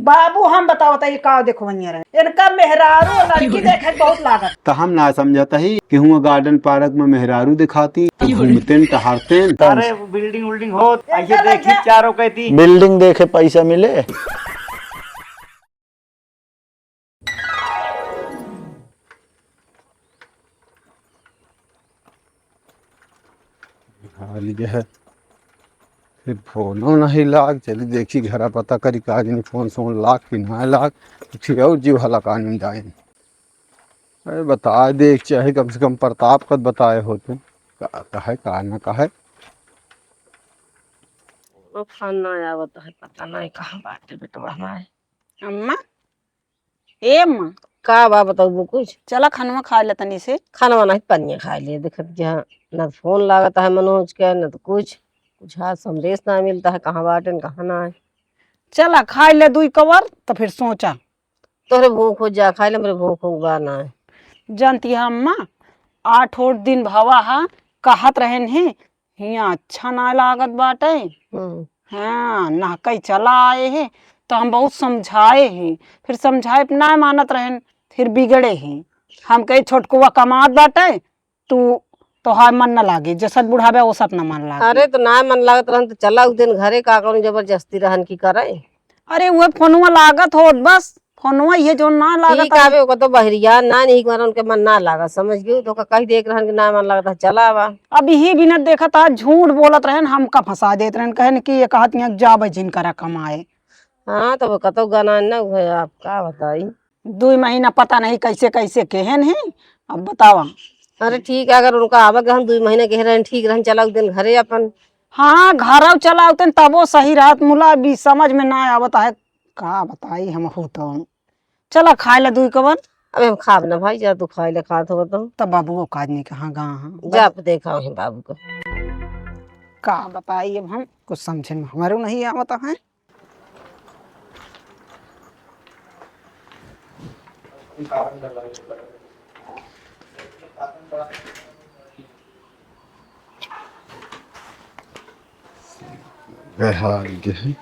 बाबू हम बताओ ये का देखो रहे इनका मेहरारू लड़की देखे बहुत लागत। तो हम ना समझता ही कि हुआ गार्डन पार्क में मेहरारू दिखाती घूमते टहरते। अरे बिल्डिंग उल्डिंग हो ऐसे देखी चारों कहती बिल्डिंग देखे पैसा मिले। हाल ये है फिर फोनो नहीं लाग चली देखी घर पता करी काज नहीं फोन सोन लाग कि ना लाग फिर और जीव हलाका नहीं जाए। अरे बता देख चाहे कम से कम प्रताप कद बताए होते कहे का ना कहे। खाना आवत है पता नहीं कहाँ बात है बेटवा हमारे। अम्मा ए अम्मा का बा बताऊ कुछ चला खानवा खा ले तनी से। खाना नहीं पनिया खा लिए देखत जहाँ न फोन लागत है मनोज के न तो कुछ हाथ संदेश ना मिलता है कहाँ बाटन कहाँ ना है। चला खा ले दुई कवर तो फिर सोचा तोहरे भूख हो जा खाई ले मेरे भूख होगा ना है। जानती है अम्मा 8 दिन भावा हा कहत रहन है हिया अच्छा ना लागत बाटे। हाँ नहकई चला आए हैं तो हम बहुत समझाए हैं फिर समझाए ना मानत रहन फिर बिगड़े हैं। हम कहे छोटकुआ कमात बाटे तू तोहार मन न लागे जसत बुढ़ावे वो सब न मन लागे। अरे तो ना मन लागत रहन तो चला उस दिन घरे का कौन जबरदस्ती रहन की करे। अरे वो फोनवा लागत हो बस फोनवा ये जो ना लागत आवे ओका तो बहरिया ना नहीं मारा उनके मन ना लागत समझ गई तो कहीं देख रहन कि ना मन लागत है चला आवा। अब ही बिना देखा था झूठ बोलत रहन हमका फंसा देत रहन कहन कि ये कहत यहाँ जाबे जिन करा कमाए। हाँ तो कतो गाना न हुए आप का बताई 2 महीना पता नहीं कैसे कैसे केहन है अब बतावा। अरे ठीक है अगर उनका आवक हम 2 महीने कह रहे ठीक रहन चला उस दिन घरे अपन। हाँ घर चला उतन तबो सही रात मुला भी समझ में ना आवता है का बताई हम हो तो चला खाए ला 2 कवर। अबे हम खाब ना भाई जा तू खाए ले खात हो तो तब बाबू को काज नहीं कहाँ गा जा देखा है बाबू को का बताई अब हम कुछ समझे में हमारे नहीं आवता है। हाल ये है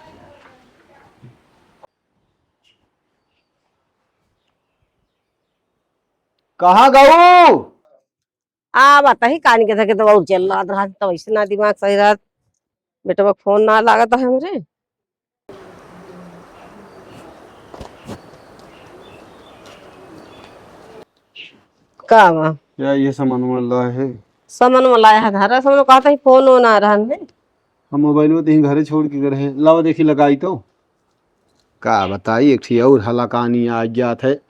कहाँ गऊ आ बता ही कहानी के थके तो बहुत चल रहा था तो वैसे ना दिमाग सही रहा बेटा फोन ना लागत है हमरे का बा क्या ये सामान वाला है समन में लाया है धारा समन कहा था फोन हो ना रहा है। हम मोबाइल में कहीं घरे छोड़ के गए हैं लावा देखी लगाई तो का बताई एक थी और हलाकानी आ जात है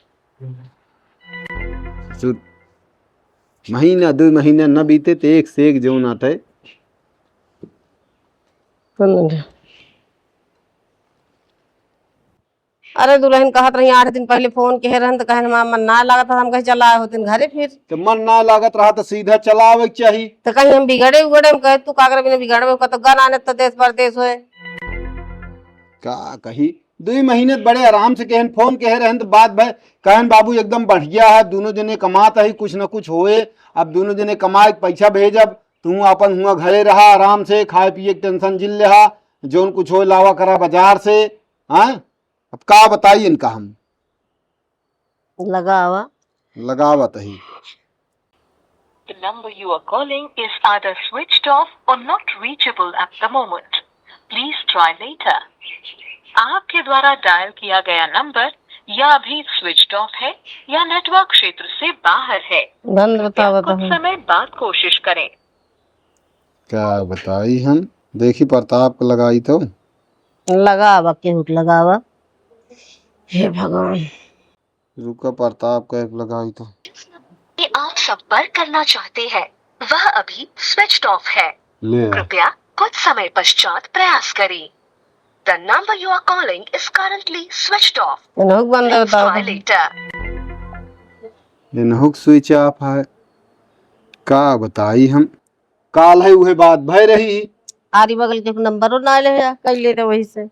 महीना 2 महीना न बीते तो एक से एक जो नात है। अरे दुल्हन कहत रही 8 दिन पहले फोन कह रहन तो कहन मन ना लागत हम कहीं चला आए होते घरे फिर तो मन ना लागत रहा तो सीधा चला आवे के चाहिए। तो कहीं हम बिगड़े उगड़े हम कहे तू कागर बिना बिगड़े का तो गन आने तो देश परदेश होए का कही 2 महीने बड़े आराम से कहन फोन कह रहे तो बात भाई कहन बाबू एकदम बढ़िया है दोनों जने कमाता ही कुछ न कुछ होए अब दोनों जने कमाए पैसा भेजब तू अपन हुआ घरे रहा आराम से खाए पिए टेंशन जिल रहा जो कुछ हो लावा करा बाजार से। हाँ अब का बताइए इनका हम लगावत ही। The number you are calling is either switched off or not reachable at the moment. Please try later. आपके द्वारा डायल किया गया नंबर या अभी स्विच्ड ऑफ है या नेटवर्क क्षेत्र से बाहर है। कुछ समय बाद कोशिश करें। क्या बताई हम देखी प्रताप को लगाई तो लगावा केहू लगावा हे भगवान रुका प्रताप का एक लगाई तो कि आप संपर्क करना चाहते हैं वह अभी स्विच्ड ऑफ है कृपया कुछ समय पश्चात प्रयास करें। The number you are calling is currently switched off. Please try later. इनहुक स्विच ऑफ है का बताई हम काल है वह बात भय रही आरी बगल के नंबर ना ले कह ले वही से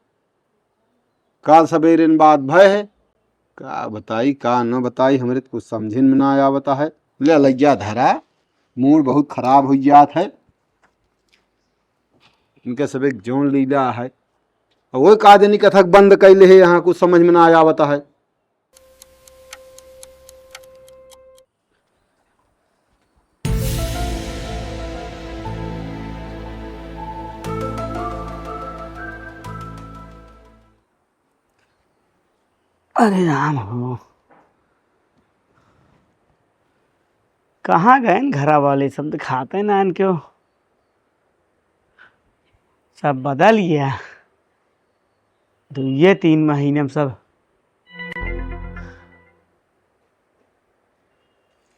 काल सवेरे बात भय है का बताई का न बताई हमरे तो कुछ समझ में ना आवता है। ले लज्जा धरा मूड बहुत खराब हो जात है इनके सब एक जोन लीला है वो का जनी कथक बंद कैले है, यहाँ कुछ समझ में ना आवता है। अरे राम हो, कहाँ गए घरा वाले? सब दिखाते ना इनको, सब बदल गया। तो ये 3 महीने में सब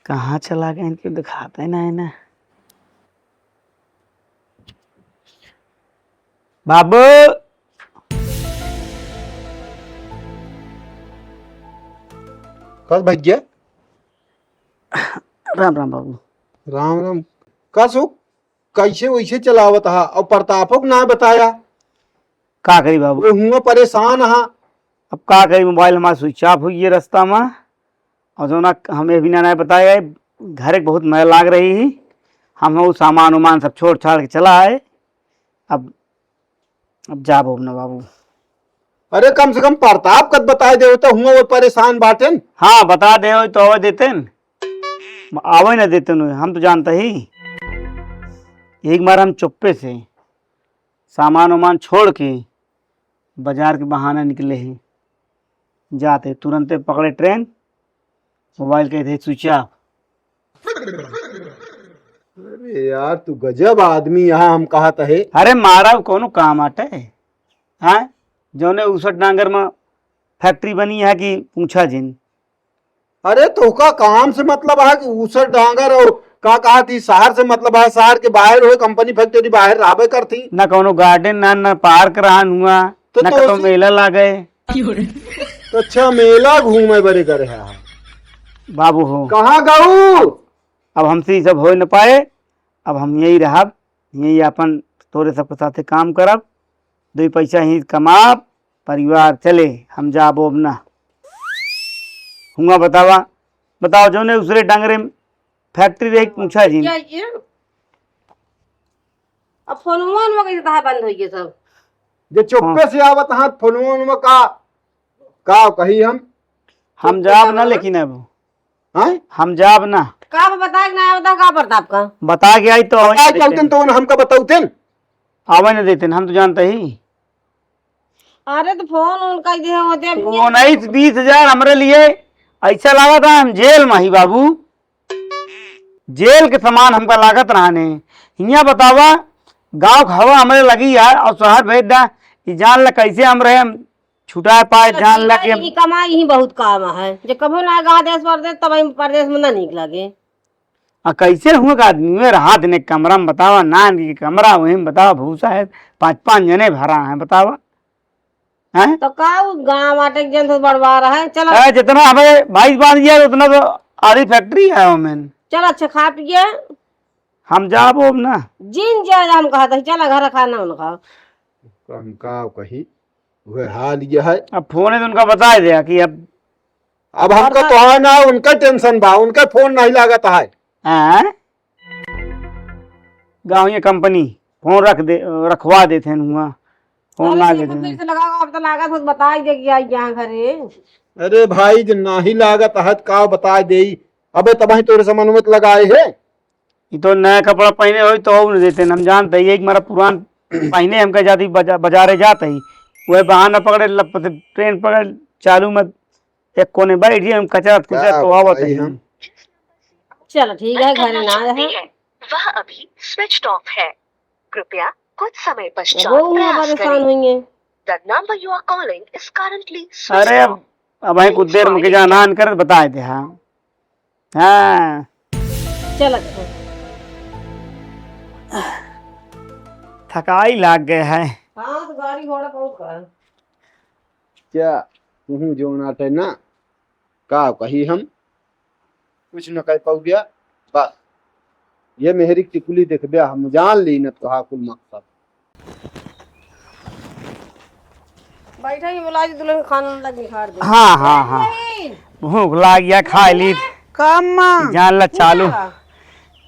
कहाँ चला गए? इनको दिखाते ना है ना। बाबू, कस भैया? राम राम बाबू। राम राम। कस हो, कैसे वैसे चलावत हा? और प्रतापो को ना बताया? का करी बाबू? वो हुआ परेशान हा। अब का करी, मोबाइल हमारा स्विच ऑफ हुई है रास्ता में, और जो ना हमें भी ना बताया, घर एक बहुत मैल लाग रही है। हम वो सामान उमान सब छोड़ छाड़ के चला है। अब जाबो ना बाबू। अरे कम से कम प्रताप कद बताए दे तो हुआ वो परेशान बाटन। हाँ बता दे तो आवे देते आवे ना देते न, हम तो जानते ही। एक बार हम चुप्पे से सामान वामान छोड़ के बाजार के बहाना निकले हैं, जाते तुरंत पकड़े ट्रेन, मोबाइल के थे स्विच ऑफ। अरे यार तू गजब आदमी, यहाँ हम कहत है। अरे मारा कोनो काम आटे हैं? जौने उसट डांगर में फैक्ट्री बनी है कि पूछा जिन। अरे तो का काम से मतलब है कि ऊसर डांगर, और का कहा थी शहर से मतलब है? शहर के बाहर हो, कंपनी फैक्ट्री बाहर राबे करती ना कोनो गार्डन ना पार्क रहन हुआ, तो ना कतो मेला लागे। तो अच्छा मेला घूमे बरे करे है बाबू हो कहाँ गाऊ? अब हमसे सब हो न पाए। अब हम यही रहब, यही अपन तोरे सबके साथे काम करब, 2 पैसा ही कमाब, परिवार चले। हम जाबो अब ना हुआ। बताओ जो ने दूसरे डांगरे फैक्ट्री रही पूछा जी। अब फोन कैसे कहा बंद हो गए सब? जे चुप्पे से आवत हाथ फोन में का कही हम जाब ना, लेकिन अब हैं? हम जाब ना। का बता के ना बता का प्रताप का बता के आई तो हमका बताऊतेन। आवे न देते, हम तो जानते ही। अरे तो फोन उनका दे होते 19-20 हमारे लिए ऐसा लगा था हम जेल में ही बाबू। जेल के समान हमका लागत रहने। हियाँ बतावा, गांव का हवा हमारे लगी है और शहर भेज दा, जान ला कैसे हम रहे, हम छुटा पाए जान ला के। ई कमाई ही बहुत काम है, जो कभो ना गा देश परदेश तब हम परदेश में ना निक लगे। कैसे हुआ का आदमी में रात ने कमरा में बतावा, नान की कमरा वही में बतावा, भूसा है 5-5 जने भरा है बतावा हैं? तो का गाँव आटे जन से बड़वा रहा है। चलो जितना हमें 22 बांध दिया उतना तो आधी फैक्ट्री है हमें। चल अच्छा खा पिए, हम जाबो अब ना। जिन जा हम कहा था चला घर खाना उनका हम का कही वह हाल ये है। अब फोन तो उनका बता दिया कि अब हमका तो है ना, उनका टेंशन बा, उनका फोन नहीं लागत है। गाँव ये कंपनी फोन रखवा देते हैं हुआ, फोन ला देते हैं। से लगा अब तो लागत हो बता ही दे कि यहाँ घरे। अरे भाई जो नहीं लागत है का बता दे। अबे तबाही तोरे समन में लगाए है। ये तो नया कपड़ा पहने हो तो नहीं देते, हम जानते ही। एक मारा पुरान पहने हमका जाती बाजारे जाते ही, वह बहाना पकड़े ट्रेन पकड़ चालू में एक कोने बैठ गए, हम कचरा तो आवत है। चलो ठीक है, घर ना है। वह अभी स्विच ऑफ है, कृपया कुछ समय पश्चात वो प्रयास परेशान करें। हुई। The number you are calling is currently अरे switched off. अब भाई कुछ देर में जाना कर बताए थे। हाँ चलो थकाई लाग गए है। हाँ तो गाड़ी घोड़ा बहुत कर क्या तू जो नाटे ना का कही हम कुछ न कह पाऊ गया। बस ये मेहरी टिकुली देख दिया, हम जान ली न तो कुल मकसद। बैठा ही बुला दी दुल्हन खाना लग निखार दे। हाँ हाँ हाँ भूख लाग गया, खा ली कम जान ला।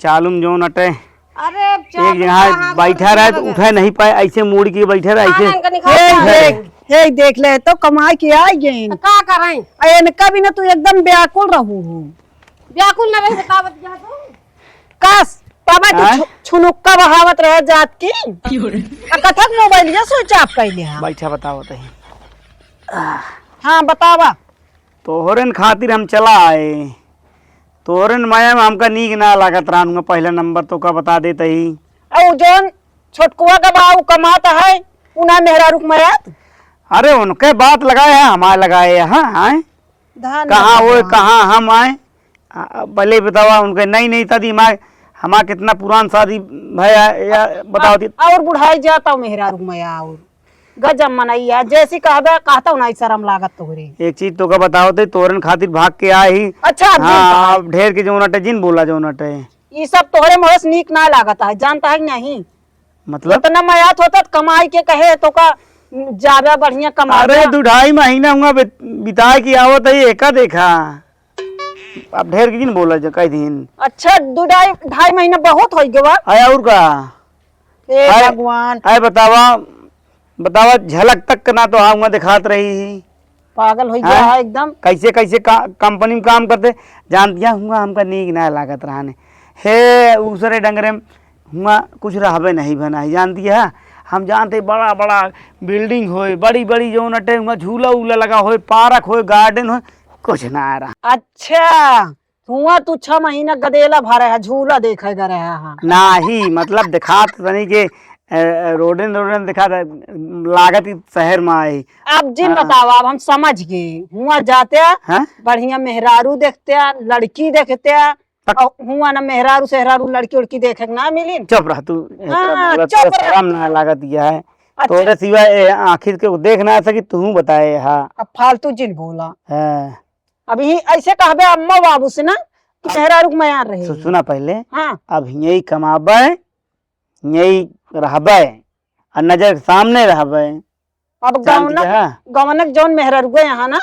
चालू में जो नटे अरे एक जगह बैठा रहे तो उठे नहीं पाए, ऐसे मुड़ के बैठे रहे ऐसे। हे देख ले तो कमाई के आई गई का कर रही अयन कभी ना तू एकदम व्याकुल रहू हो व्याकुल न रही बतावत जा तू कस बाबा हाँ? तू छुनुक्का बहावत रह जात की कथक मोबाइल या स्विच ऑफ कैले हां बैठा बताओ तही। हां बतावा तोहरन खातिर हम चला आए, तोहरन माया में हमका नीक ना लागत रहूंगा। पहला नंबर तो का बता देते ही। औ जोन छोटकुआ का बाऊ कमाता है उना मेहरा रुक मयात अरे उनके बात लगाए हैं, हमारे लगाए हैं। हाँ धान कहाँ वो कहाँ हम आए, भले बतावा उनके नहीं नहीं था दिमाग हमारा कितना पुरान शादी भैया या बताओ ती। और बुढ़ाई जाता हूँ मेहरा रुक मया और गजब मनैया जैसी कहबे कहता हूँ ना शर्म लागत तोहरे। एक चीज तो का बताओ थे, तोरन खातिर भाग के आए ही। अच्छा हाँ अब ढेर के जो नटे जिन बोला जो नटे ये सब तोहरे मोहस नीक ना लागत है जानता है कि नहीं। मतलब इतना मयात होता तो कमाई के कहे तो का ज्यादा बढ़िया कमा अरे 2-2.5 महीना हुआ बिताए की आवत है एका देखा। अब ढेर के दिन बोला जो कई दिन। अच्छा 2-2.5 महीना बहुत हो गया। आया और का हे आए- भगवान आए बतावा बतावा झलक तक ना तो आऊंगा दिखात रही। पागल हो गया है एकदम। कैसे कैसे कंपनी में काम करते जान दिया हुआ हमका नीक ना लागत रहने हे दूसरे डंगरे में हुआ कुछ रहबे नहीं बना ही जान दिया। हम जानते बड़ा बड़ा बिल्डिंग होए बड़ी बड़ी जो नटे हुआ झूला उला लगा होए पार्क होए गार्डन होए कुछ ना आ रहा। अच्छा हुआ तू 6 महीना गदेला भरे है झूला देखेगा रहा हाँ। ना ही मतलब दिखात तनी के रोडन रोडन दिखा लागत ही शहर में आए। अब जिन बताओ अब हम समझ गए हुआ जाते हाँ? बढ़िया मेहरारू देखते लड़की देखते हुआ ना मेहरारू सेहरारू लड़की उड़की देखे ना मिली। चुप रह तू हाँ, बोला चुप तो रह। शर्म ना लागत यह है। अच्छा। तोरे सिवाय आखिर के देख ना सकी तू बताए। हाँ अब फालतू जिन बोला हाँ। अभी ऐसे कहबे अम्मा बाबू से ना कि मेहरारू के मयार रहे। सुना पहले हाँ अब यही कमाबे यही रहबे और नजर के सामने रहबे अब जानती गवनक है? गवनक जौन मेहरारू गए यहाँ ना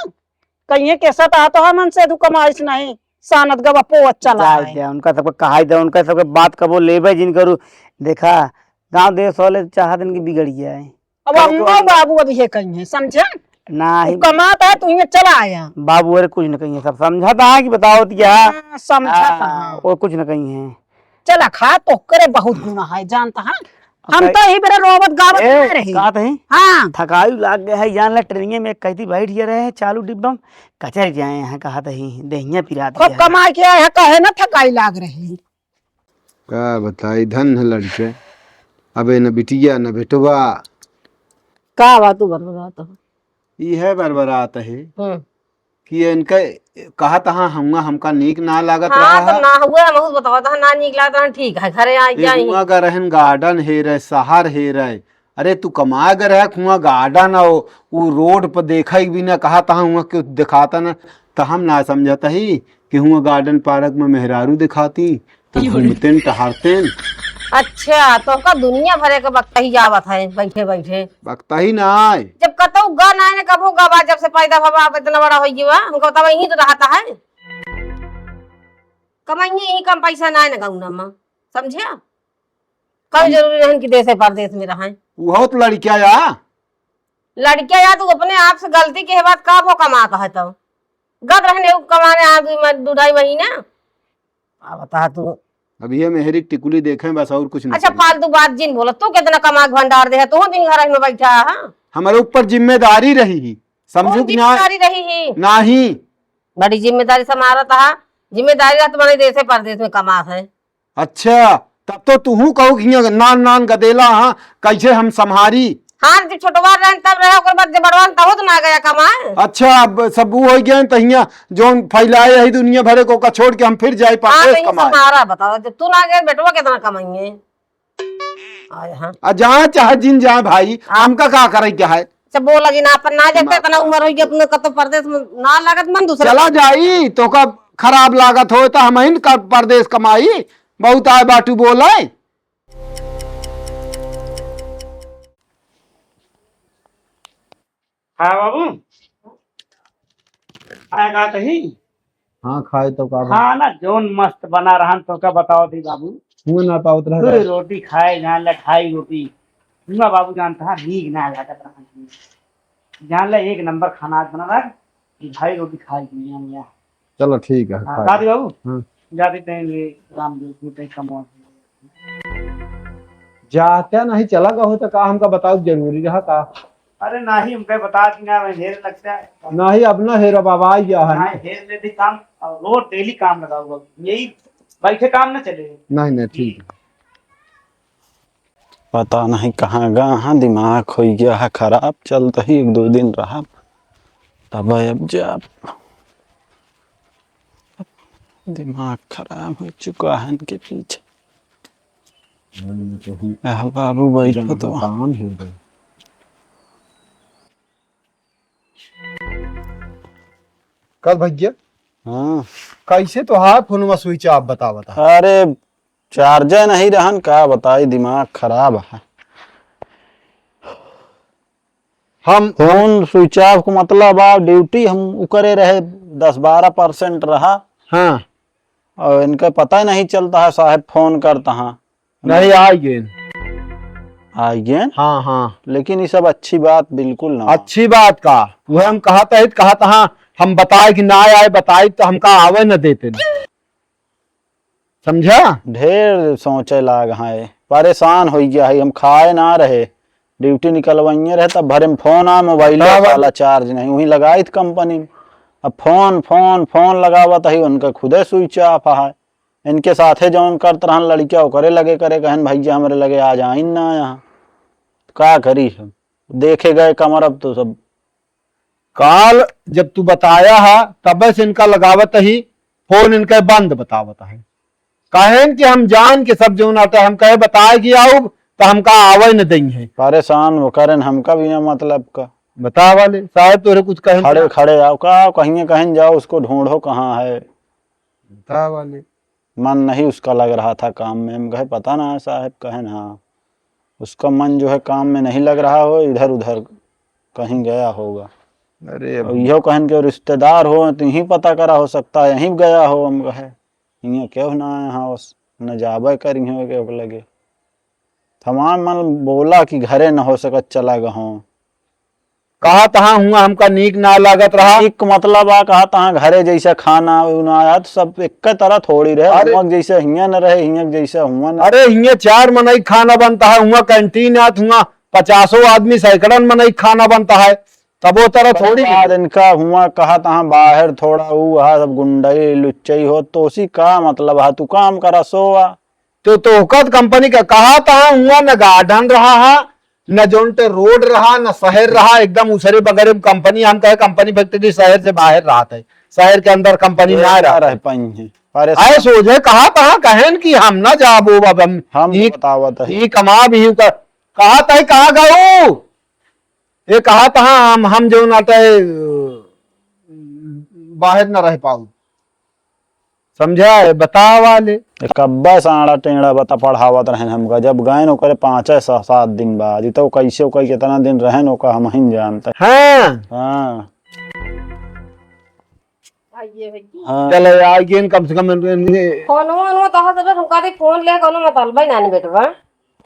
कहीं कैसा था तो है मन से तू कमाइश नहीं सानत गवा पोवत चला जाए है। दे उनका सबके कहाई दे उनका सबके बात कबो लेबे जिन करू देखा गांव देश वाले चाहत इनकी बिगड़ गया है। अब अम्मा बाबू अभी ये कहीं है समझे ना ही कमाता है तू ये चला आया। बाबू अरे कुछ न कहीं है सब समझाता है कि बताओ तो क्या हाँ, समझाता है। और कुछ न कहीं है। चला खा तो करे बहुत गुना है जानता है हम तो ही बेरा रोबत गावत नहीं रही। कहा थे हाँ थकायु लाग गया है जान ला ट्रेनिंग में कहती बैठ गया रहे चालू डिब्बा में कचर जाए हैं कहा ही दहिया पिरा खूब दिया कमा के आया कहे ना थकाई लाग रही। क्या बताई धन है लड़के अबे न बिटिया न बेटवा का बात तू बता ये है बरबरात है हम्म कि इनका कहा तहा हमका नीक ना लागत हाँ रहा तो ना हुआ मैं बतावा था ना निकला था ठीक है घरे आ जाई कुआं का रहन गार्डन है रहे शहर है रहे। अरे तू कमा कर रहा कुआं गार्डन हो वो रोड पर देखा ही भी ना कहा तहा हुआ क्यों दिखाता ना तो हम ना समझता ही कि हुआ गार्डन पार्क में मेहरारू दिखाती तो घूमते टहरते अच्छा तो का दुनिया भरे का वक्त ही जावत है बैठे बैठे बकता ही ना आए। जब कतो गा ना है कबो गवा जब से पैदा भवा अब इतना बड़ा हो गया हमको तब यही तो रहता है कमाइए यही कम पैसा ना है ना गाँव में समझे कभी जरूरी नहीं कि देश परदेश में रहा वो तो लड़किया या लड़किया या तू अपने आप से गलती के बाद का वो कमाता है तब गद रहने कमाने आ 2-2.5 महीना बता तू अभी ये मेहरी टिकुली देखे बस और कुछ नहीं। अच्छा फालतू बात जिन बोला तू कितना कमा के भंडार दे है तू दिन घर में बैठा है हमारे ऊपर जिम्मेदारी रही ही समझू कि ना जिम्मेदारी रही ही नहीं बड़ी जिम्मेदारी समारा था जिम्मेदारी रहा तुम्हारे देश से परदेश में कमा है। अच्छा तब तो तू कहू कि यहाँ नान नान गदेला हाँ कैसे हम संहारी। हाँ जब छोटवा रहे तब रहे ओकर बाद जब बड़वा तब तो ना गया कमाए। अच्छा अब सब हो गए तहिया जो फैलाए है दुनिया भरे को का छोड़ के हम फिर जाए हाँ परदेश तो कमाए। समारा बताओ जब तू ना गए बेटवा कितना कमाएंगे। हाँ जहाँ चाहे जिन जाए भाई हमका का करे क्या है। जब बोला जी ना अपन ना जगते इतना उम्र हो गई अपने कतो परदेश में ना लागत मन दूसरा चला जाई तो का खराब लागत हो तो हम ही का परदेश कमाई बहुत आए बाटू बोला हाँ बाबू आया कहा ही हाँ खाए तो का खाना जोन मस्त बना रहा तो का बताओ दी बाबू हुआ ना पावत रहा कोई रोटी खाए जान ला खाई रोटी हुआ बाबू जानता है नीक ना लागत रहा जान ला एक नंबर खाना बना रहा कि भाई रोटी खाई दुनिया में चलो ठीक है खा दादी बाबू हाँ। जाते टाइम राम जी कहीं कमवा जाते नहीं चला का हो तो का हमका बताओ जरूरी रहा का अरे नहीं हमको बता दी ना मैं ढेर लगता है नहीं अपना हेरा बाबा आ गया है ना ढेर ले दी काम और रोज डेली काम लगा हुआ यही बैठे काम ना चले नहीं नहीं ठीक है। पता नहीं कहाँ गया, दिमाग हो गया है खराब। चलता ही 1-2 दिन रहा, तब अब जा दिमाग खराब हो चुका है इनके पीछे। बाबू बैठो तो काम हो गया। कल भैया हाँ। कैसे तो हाथ फोन में स्विच आप बता अरे चार्जर नहीं रहन का बताई, दिमाग खराब है। हम फोन स्विच ऑफ को मतलब आप ड्यूटी हम उकरे रहे 10-12% रहा। हाँ और इनका पता ही नहीं चलता है साहब फोन करता है नहीं आइए। आइए। हाँ हाँ लेकिन ये सब अच्छी बात बिल्कुल ना। अच्छी बात का वह हम कहा था हम बताए कि ना आए, बताए तो हमका आवे न देते न। समझा? ढेर सोचे लाग है, परेशान हो गया है। हम खाए ना रहे, ड्यूटी निकलवाइए रहे तब भरे में फोन आ, मोबाइल वाला चार्ज नहीं वही लगाई थी कंपनी में। अब फोन फोन फोन लगावत है उनका खुदे स्विच ऑफ है। इनके साथे जौन करते रहन लड़किया करे लगे करे कहन भैया हमारे लगे आ जाए ना यहाँ, क्या करी हम देखे गए कमर। अब तो सब काल जब तू बताया है तब से इनका लगावत ही फोन इनका बंद बतावत है। कहें कि हम जान के सब जो नाता हम कहे बताए कि आओ तो हमका आवे न देंगे। परेशान वो करें हमका भी ना मतलब का बता वाले साहब तोरे कुछ कहें खड़े खड़े आओ का कहीं कहीं जाओ उसको ढूंढो कहाँ है। बता वाले मन नहीं उसका लग रहा था काम में। हम कहे पता ना है साहब कहें हाँ उसका मन जो है काम में नहीं लग रहा हो, इधर उधर कहीं गया होगा। अरे यो कहन के रिश्तेदार हो तो यही पता करा हो सकता है यहीं गया हो। हम कहे यहाँ क्यों ना यहाँ न जाबे कर के लगे तमाम मन बोला कि घरे न हो सकत चला गहो। कहा तहा हुआ हमका नीक ना लागत रहा। एक मतलब आ कहा तहाँ घरे जैसा खाना ना आया तो सब एक तरह थोड़ी रहे। हुआ जैसे हियाँ न रहे हियाँ जैसा हुआ न। अरे हियाँ 4 मनई खाना बनता है, हुआ कैंटीन आत हुआ 50 आदमी सैकड़न मनई खाना बनता है, तब वो तरह थोड़ी इनका हुआ कहा तहाँ बाहर थोड़ा वो सब गुंडई लुच्चई हो तो उसी का मतलब है तू काम करा सोआ तो कंपनी का कहा तहा हुआ न गार्डन रहा है न जोनटे रोड रहा न शहर रहा, एकदम उसरे बगैर कंपनी। हम कहे कंपनी फैक्ट्री शहर से बाहर रहा था, शहर के अंदर कंपनी ना रह पाई है। सोझे कहा तहा कहें कि हम ना जाबो हम बतावत है कमा भी कहा था कहा गो ये कहा तहा हम जो नाते बाहर न रह पाऊ। समझा? बता वाले कब्बा साड़ा टेढ़ा बता पढ़ावत रहे हमका जब गए ओकरे 5-7 दिन बाद तो कैसे कोई कितना दिन रहे ओका हम ही जानते। हाँ हाँ हाँ चलो आइए कम से कम फोन तो फोन ले कोनो मतलब ही नानी बेटवा।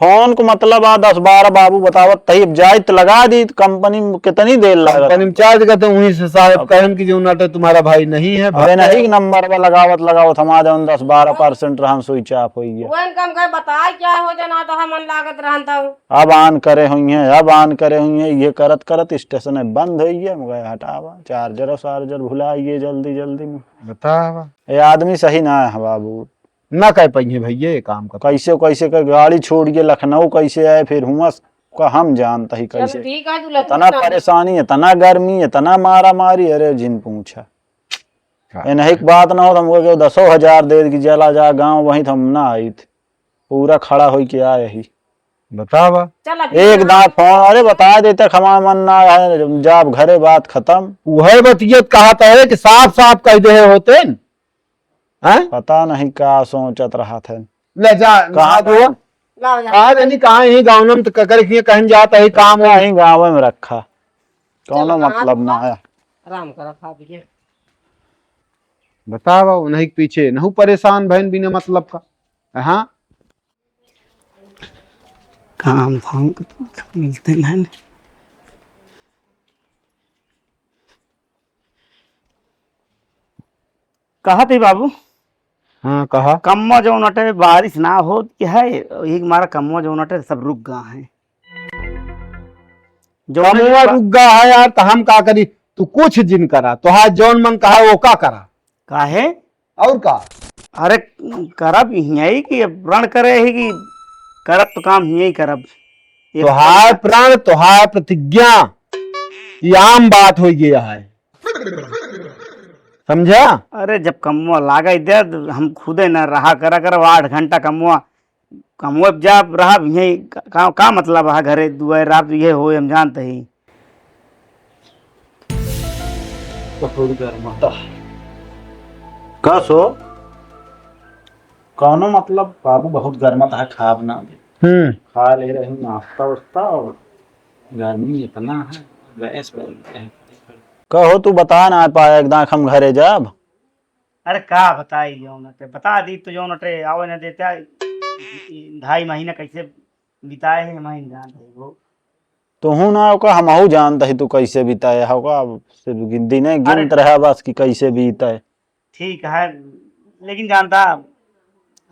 फोन को मतलब 10-12 बाबू बतावत तही जाए तो लगा दी कंपनी में कितनी देर लगा कंपनी में चार्ज करते वहीं से साहब कहन कि जो नाटे तुम्हारा भाई नहीं है अरे नहीं नंबर पर लगावत हमारे 10-12% रहन स्विच ऑफ हो गया। वो इनका हमका बताए क्या हो जाना तो मन लागत रहन तो अब ऑन करे हुई है अब ऑन करे हुई है ये करत करत स्टेशन बंद हो गया। मगर हटावा चार्जर भुलाइए जल्दी जल्दी में। बतावा ये आदमी सही ना है बाबू ना कह पाइए भैया ये काम का। कैसे कैसे का गाड़ी छोड़ के लखनऊ कैसे आए फिर हुआ का हम जानता ही कैसे। इतना परेशानी इतना गर्मी इतना मारा मारी। अरे जिन पूछा नहीं बात ना हो तो हमको 10,000 दे की जला जा गाँव वहीं तो हम ना आई थे पूरा खड़ा हो के आए ही। बतावा एक दांत फोन अरे बता देते खमा मन ना है जब घरे बात खत्म। वह बतियत कहा था कि साफ साफ कह दे होते न? पता नहीं क्या सोचत रहा था। ले जा कहा तो आज नहीं कहा यही गाँव में तो कहीं जाता है काम यही गाँव में रखा कौन मतलब ना आया। आराम करा खा पी बतावा नहीं पीछे नहीं परेशान बहन बिना मतलब का। हाँ काम धाम मिलते नहीं। कहा थे बाबू हाँ कहा कम्मा जो नटे बारिश ना हो क्या है एक मारा कम्मा जो नटे सब रुक गया है जो कमुआ रुक गया है यार, तो हम का करी? तू कुछ दिन करा तो हाथ जौन मन कहा वो का करा काहे और का? अरे करब यही कि प्रण करे ही कि करब तो काम यही करब तुहार प्राण तुहार प्रतिज्ञा ये आम बात हो गया है, समझा? अरे जब कमुआ लागा दे हम खुदे न रहा करा कर 8 घंटा कमुआ जब रहा यही का मतलब है घरे दुआ रात ये हो हम जानते ही कसो कौनो मतलब बाबू बहुत गर्मत है खाब ना खा ले रहे हैं नाश्ता वास्ता और गर्मी इतना है गैस कहो तू बता ना पाया एकदम हम घरे जब अरे का बताई जो नटे बता दी तो जो नटे आवे न देता 2.5 महीना कैसे बिताए हैं हम जानते ही वो तुहू ना होगा हमहू जानता ही तू कैसे बीताए होगा सिर्फ गिनती नहीं गिनत रहा बस कि कैसे बीताए। ठीक है लेकिन जानता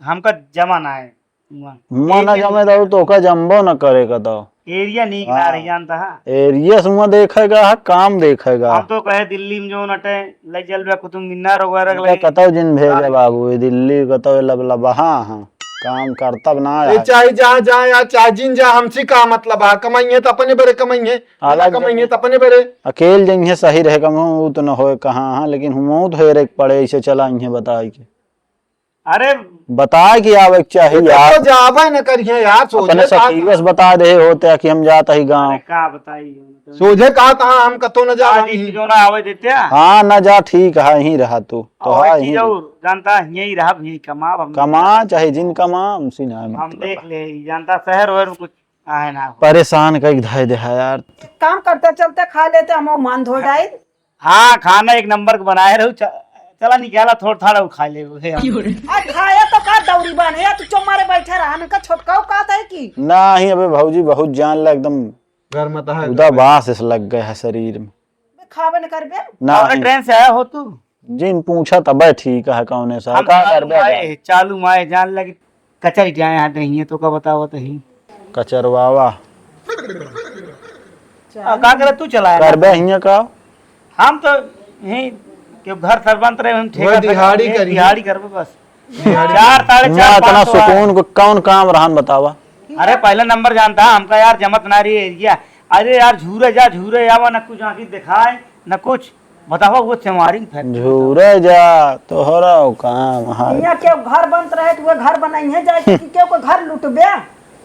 हमका जमाना है मन जमे दो तो का जम्बो न करेगा तो एरिया नहीं ना रही जानता है एरिया सुमा देखेगा काम देखेगा। हम तो कहे दिल्ली में जो नटे ले चल बे कुतुब मीनार वगैरह कतो जिन भेजे बाबू ये दिल्ली कतो लब हाँ काम करतब ना ये चाहे जहाँ जहाँ या चाहे जिन जहाँ हमसे का मतलब है, कमाइए तो अपने बड़े कमाइए, अलग कमाइए तो अपने बड़े अकेले जइए सही रहे कम वो तो न होए कहाँ हाँ लेकिन हम तो हेरे पड़े ऐसे चला बताए के अरे बताए कि आवे चाहिए यार तो जावे न करिए यार, अपने सकीवस बता दे होते कि हम जाता ही गाँव का बताई सोझे कहा कहा हम कतो न जा जो ना आवे देते हाँ न जा ठीक है यहीं रहा तू तो हाँ यहीं जानता यही रहा यही कमा कमा चाहे जिन कमा हमसे ना हम देख ले जानता शहर वहर में कुछ आए ना परेशान कई धाय दे यार। काम करते चलते खा लेते हम मान धो डाई। हाँ खाना एक नंबर का बनाए रहू चला निकाला थोड़ा थोड़ा खा ले खाया तो का दौरी बने या तू चौमारे बैठे रहा का छोटका का है की ना ही अबे भौजी बहुत जान ल एकदम गर्मता है उदा बास इस लग गए है शरीर में खावे न करबे ना ट्रेन से आया हो तू जिन पूछा तब ठीक है कौन सा का करबे चालू माए जान लगी कचरी जाए यहाँ नहीं है तो का बताओ तो ही कचरवावा का करे तू चलाया करबे हिया का हम तो यही के घर सरबंत रहे हम ठेका दिहाड़ी करबे बस 4-4.5 इतना सुकून को कौन काम रहन बतावा। अरे पहला नंबर जानता हमका यार जमत नारी एरिया अरे यार झूरे जावा न कुछ आंखी दिखाए न कुछ बतावा वो चमारी झूरे जा तोहरा काम यहाँ के घर बनत रहे तो वो घर बनाई है जाए कि के को घर लुटबे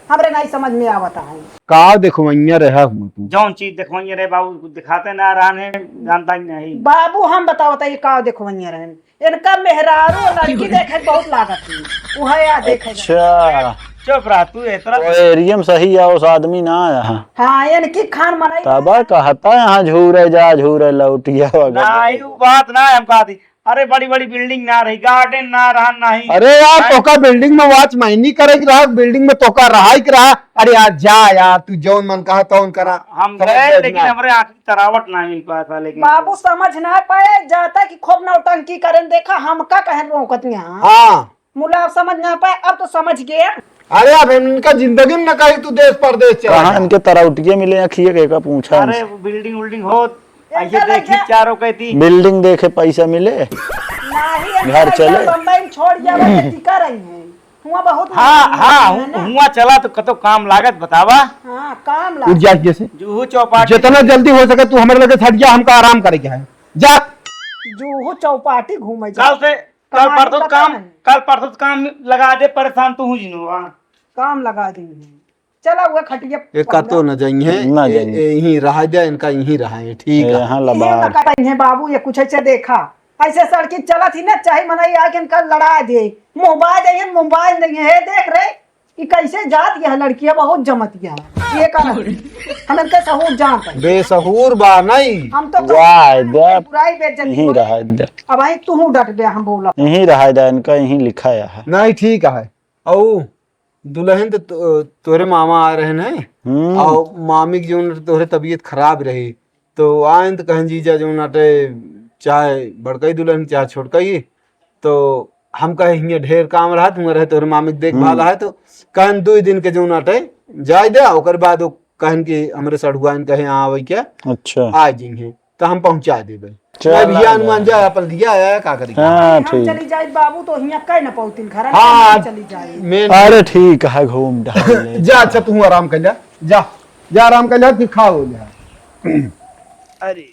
हमरे नहीं समझ में आवता है का देखवैया रहा हूं तू जौन चीज देखवाइए रे बाबू कुछ दिखाते ना रहने जानता ही नहीं बाबू हम बतावता ये का देखवैया रहन इनका मेहरारू लड़की देखे बहुत लागत है वो है या देखे अच्छा चुप रहा तू इतना एरिया में सही है उस आदमी ना आया हाँ इनकी खान मनाई तब कहता यहाँ झूरे लौटिया वगैरह नहीं वो बात ना है हम कहा थी अरे बड़ी बड़ी बिल्डिंग ना रही गार्डन ना रहा नहीं अरे यार तोका बिल्डिंग में वॉच माइनी करे के रहा बिल्डिंग में तोका रहा ही रहा। अरे यार जा यार तू जौन मन कहा तौन करा हम गए लेकिन हमारे आँख की तरावट ना मिल पाया था लेकिन बाबू समझ ना पाए जाता कि खूब नौटंकी करें देखा हम का कहन रोकत यहाँ हाँ मुला समझ ना पाए अब तो समझ गए। अरे अब इनका जिंदगी में न कही तू देश परदेश कहाँ चला इनके तरौटिये मिले अखिए का पूछा अरे बिल्डिंग उल्डिंग हो ऐसे देखी चारों कहती बिल्डिंग देखे पैसा मिले नहीं घर चले। बम्बई में छोड़ जावा तो टिका रही है हुआ बहुत हाँ हुआ चला तो कतो काम लागत बतावा हाँ काम उठ ला जा जैसे जूहू चौपाटी जितना जल्दी हो सके तू हमारे लगे हट जा, हमका आराम करे है जा। जूहू चौपाटी घूमे कल से कल परसों काम लगा दे परेशान तू हूँ जिनुआ काम लगा दी चला हुआ खटिया ये कतो न जाइए ना जाइए। यहीं रहा जाए इनका यहीं रहा है ठीक है। यहाँ लबार है बाबू ये कुछ ऐसे देखा ऐसे सड़की चला थी ना चाहे मनाई आके इनका लड़ा दे मोबाइल नहीं है देख रहे कि कैसे जात यह लड़कियां बहुत जमतिया ये का हम इनके सहूर जानते हैं बेसहूर बा नहीं हम तो जाए दे बुराई बेइज्जती यहीं रहा दे अब भाई तू डट गया हम बोला यहीं रहा दे इनका यहीं लिखा है नहीं ठीक है। औ दुल्हन तो तोरे मामा आ रहे हैं और मामी की जो तोरे तबीयत खराब रही तो आए तो कहें जीजा जो नाटे चाहे बड़कई दुल्हन चाहे छोटकई तो हम कहे हिंगे ढेर काम रहा तुम रहे तोरे मामी के देखभाल है तो कहन 2 दिन के जो नाटे जाय दे ओकर बाद वो कहन कि हमरे सड़ुआन कहे आवे क्या अच्छा आ जिंगे तो हम पहुंचा देबे चल मैं भैया अनुमान जा अपन लिया आया का करी हाँ हम ठीक चली जाए बाबू तो हियां कह न पौतिन घर हाँ चली जाए मैं अरे ठीक है घूम टहल ले। जा अच्छा तू आराम कर जा जा जा आराम कर जा फिर खाओ जा अरे